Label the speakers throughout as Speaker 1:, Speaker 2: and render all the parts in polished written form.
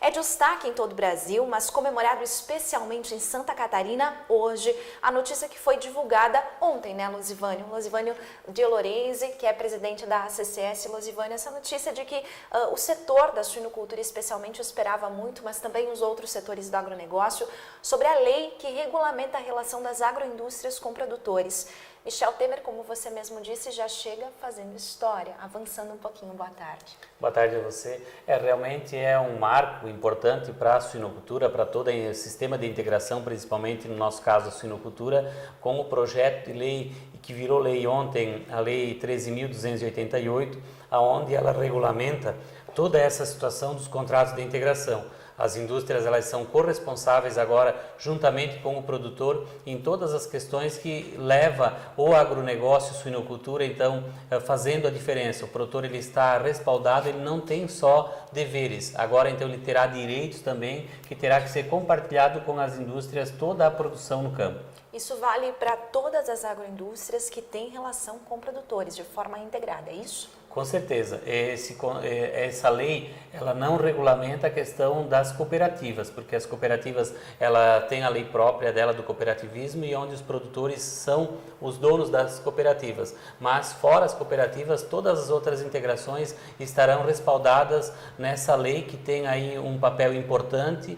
Speaker 1: É destaque em todo o Brasil, mas comemorado especialmente em Santa Catarina hoje, a notícia que foi divulgada ontem, né, Losivânio? Losivânio de Lorenzi, que é presidente da ACCS. Losivânio, essa notícia de que o setor da suinocultura especialmente esperava muito, mas também os outros setores do agronegócio, sobre a lei que regulamenta a relação das agroindústrias com produtores. Michel Temer, como você mesmo disse, já chega fazendo história, avançando um pouquinho. Boa tarde.
Speaker 2: Boa tarde a você. Realmente é um marco importante para a suinocultura, para todo o sistema de integração, principalmente no nosso caso a suinocultura, com o projeto de lei que virou lei ontem, a Lei 13.288, onde ela regulamenta toda essa situação dos contratos de integração. As indústrias elas são corresponsáveis agora, juntamente com o produtor, em todas as questões que leva o agronegócio, a suinocultura, então, fazendo a diferença. O produtor ele está respaldado, ele não tem só deveres, agora então ele terá direitos também, que terá que ser compartilhado com as indústrias, toda a produção no campo.
Speaker 1: Isso vale para todas as agroindústrias que têm relação com produtores, de forma integrada, é isso?
Speaker 2: Com certeza. Essa lei ela não regulamenta a questão das cooperativas, porque as cooperativas ela tem a lei própria dela do cooperativismo e onde os produtores são os donos das cooperativas. Mas fora as cooperativas, todas as outras integrações estarão respaldadas nessa lei que tem aí um papel importante.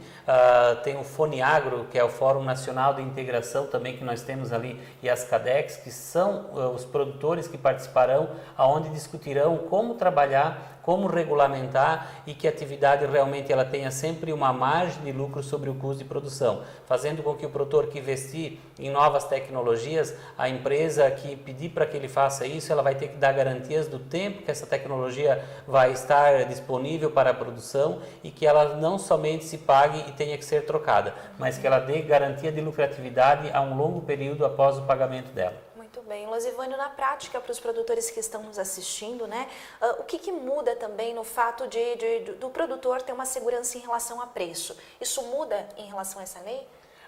Speaker 2: Tem o FONIAGRO, que é o Fórum Nacional de Integração também que nós temos ali, e as CADEX, que são os produtores que participarão, aonde discutirão como trabalhar, como regulamentar e que a atividade realmente ela tenha sempre uma margem de lucro sobre o custo de produção, fazendo com que o produtor que investir em novas tecnologias, a empresa que pedir para que ele faça isso, ela vai ter que dar garantias do tempo que essa tecnologia vai estar disponível para a produção e que ela não somente se pague e tenha que ser trocada, mas que ela dê garantia de lucratividade a um longo período após o pagamento dela.
Speaker 1: Muito bem. Losivânio, na prática, para os produtores que estão nos assistindo, né, o que muda também no fato do produtor ter uma segurança em relação a preço? Isso muda em relação a essa lei?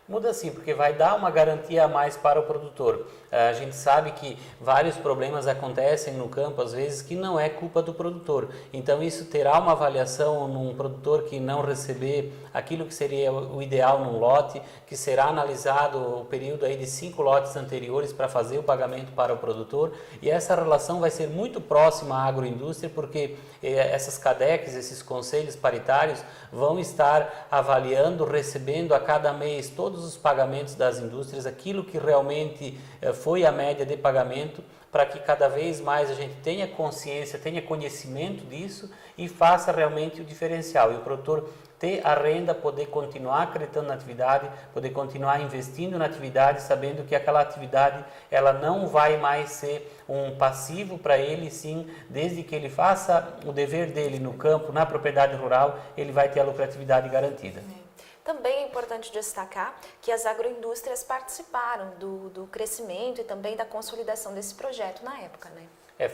Speaker 2: Muda sim, porque vai dar uma garantia a mais para o produtor. A gente sabe que vários problemas acontecem no campo, às vezes, que não é culpa do produtor. Então, isso terá uma avaliação num produtor que não receber aquilo que seria o ideal num lote, que será analisado o período aí de 5 lotes anteriores para fazer o pagamento para o produtor. E essa relação vai ser muito próxima à agroindústria, porque essas CADECs, esses conselhos paritários, vão estar avaliando, recebendo a cada mês todos os pagamentos das indústrias, aquilo que realmente foi a média de pagamento, para que cada vez mais a gente tenha consciência, tenha conhecimento disso e faça realmente o diferencial. E o produtor ter a renda, poder continuar acreditando na atividade, poder continuar investindo na atividade, sabendo que aquela atividade ela não vai mais ser um passivo para ele, sim, desde que ele faça o dever dele no campo, na propriedade rural, ele vai ter a lucratividade garantida.
Speaker 1: Também é importante destacar que as agroindústrias participaram do crescimento e também da consolidação desse projeto na época, né?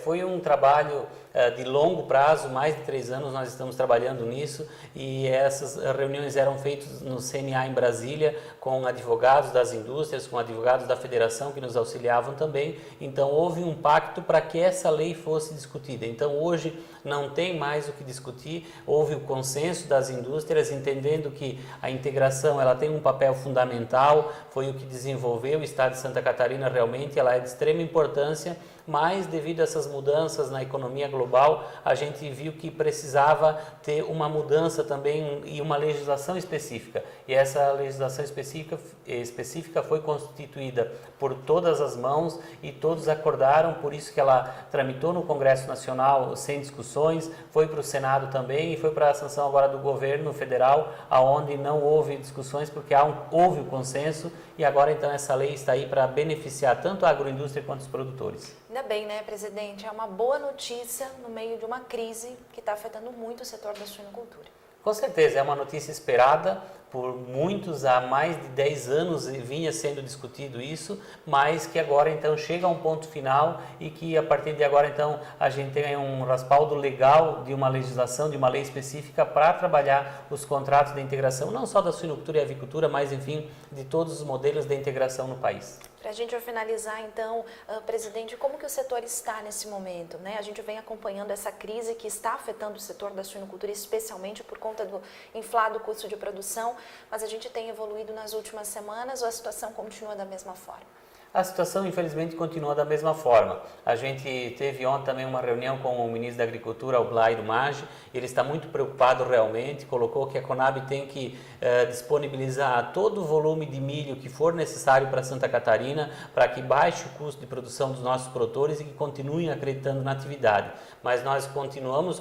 Speaker 2: Foi um trabalho de longo prazo, mais de 3 anos nós estamos trabalhando nisso e essas reuniões eram feitas no CNA em Brasília com advogados das indústrias, com advogados da federação que nos auxiliavam também. Então houve um pacto para que essa lei fosse discutida. Então hoje não tem mais o que discutir, houve o consenso das indústrias entendendo que a integração ela tem um papel fundamental, foi o que desenvolveu o Estado de Santa Catarina, realmente ela é de extrema importância, mas devido a essas mudanças na economia global, a gente viu que precisava ter uma mudança também e uma legislação específica. E essa legislação específica foi constituída por todas as mãos e todos acordaram, por isso que ela tramitou no Congresso Nacional sem discussões, foi para o Senado também e foi para a sanção agora do governo federal, aonde não houve discussões porque houve o consenso e agora então essa lei está aí para beneficiar tanto a agroindústria quanto os produtores.
Speaker 1: Ainda bem, né, presidente? É uma boa notícia no meio de uma crise que está afetando muito o setor da suinocultura.
Speaker 2: Com certeza, é uma notícia esperada por muitos, há mais de 10 anos vinha sendo discutido isso, mas que agora então chega a um ponto final e que a partir de agora então a gente tem um respaldo legal de uma legislação, de uma lei específica para trabalhar os contratos de integração, não só da suinocultura e avicultura, mas enfim, de todos os modelos de integração no país.
Speaker 1: Para a gente finalizar, então, presidente, como que o setor está nesse momento, né? A gente vem acompanhando essa crise que está afetando o setor da suinocultura, especialmente por conta do inflado custo de produção, mas a gente tem evoluído nas últimas semanas ou a situação continua da mesma forma?
Speaker 2: A situação, infelizmente, continua da mesma forma. A gente teve ontem também uma reunião com o ministro da Agricultura, o Blay do Maggi. Ele está muito preocupado realmente, colocou que a Conab tem que disponibilizar todo o volume de milho que for necessário para Santa Catarina, para que baixe o custo de produção dos nossos produtores e que continuem acreditando na atividade. Mas nós continuamos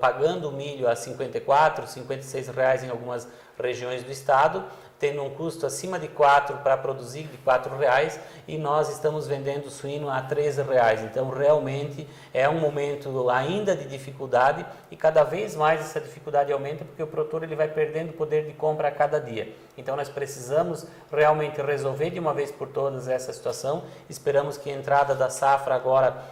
Speaker 2: pagando o milho a R$ 54, R$ 56 reais em algumas regiões do estado, tendo um custo acima de 4 para produzir, de R$ 4,00, e nós estamos vendendo suíno a R$ 13,00. Então, realmente, é um momento ainda de dificuldade e cada vez mais essa dificuldade aumenta porque o produtor ele vai perdendo o poder de compra a cada dia. Então, nós precisamos realmente resolver de uma vez por todas essa situação. Esperamos que a entrada da safra agora,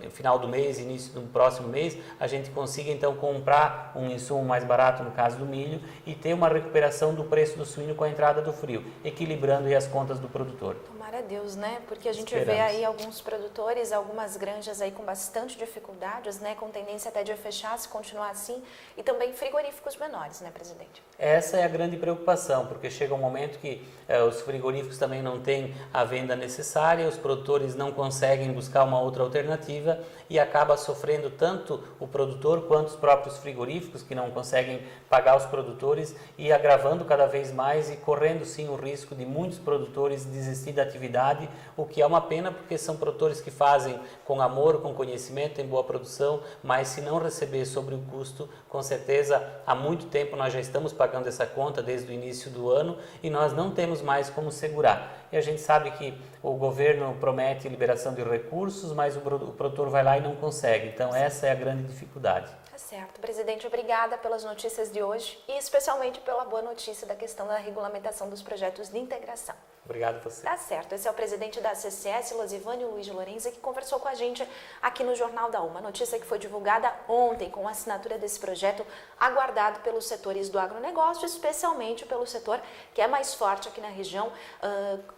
Speaker 2: no final do mês, início do próximo mês, a gente consiga, então, comprar um insumo mais barato, no caso do milho, e ter uma recuperação do preço do suíno com a entrada do frio, equilibrando aí as contas do produtor.
Speaker 1: Tomara a Deus, né? Porque a gente vê aí alguns produtores, algumas granjas aí com bastante dificuldades, né? Com tendência até de fechar se continuar assim, e também frigoríficos menores, né, presidente?
Speaker 2: Essa é a grande preocupação, porque chega um momento que os frigoríficos também não têm a venda necessária, os produtores não conseguem buscar uma outra alternativa e acaba sofrendo tanto o produtor quanto os próprios frigoríficos que não conseguem pagar os produtores e agravando cada vez mais e correndo sim o risco de muitos produtores desistir da atividade, o que é uma pena porque são produtores que fazem com amor, com conhecimento, em boa produção, mas se não receber sobre o custo, com certeza há muito tempo nós já estamos pagando essa conta desde o início do ano e nós não temos mais como segurar. E a gente sabe que o governo promete liberação de recursos, mas o produtor vai lá e não consegue. Então essa é a grande dificuldade.
Speaker 1: Tá certo. Presidente, obrigada pelas notícias de hoje e especialmente pela boa notícia da questão da regulamentação dos projetos de integração.
Speaker 2: Obrigado a você.
Speaker 1: Tá certo. Esse é o presidente da CCS, Losivânio Luiz Lorenzi, que conversou com a gente aqui no Jornal da Uma. Notícia que foi divulgada ontem com a assinatura desse projeto, aguardado pelos setores do agronegócio, especialmente pelo setor que é mais forte aqui na região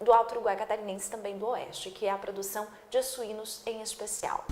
Speaker 1: do Alto Uruguai Catarinense, também do Oeste, que é a produção de suínos em especial.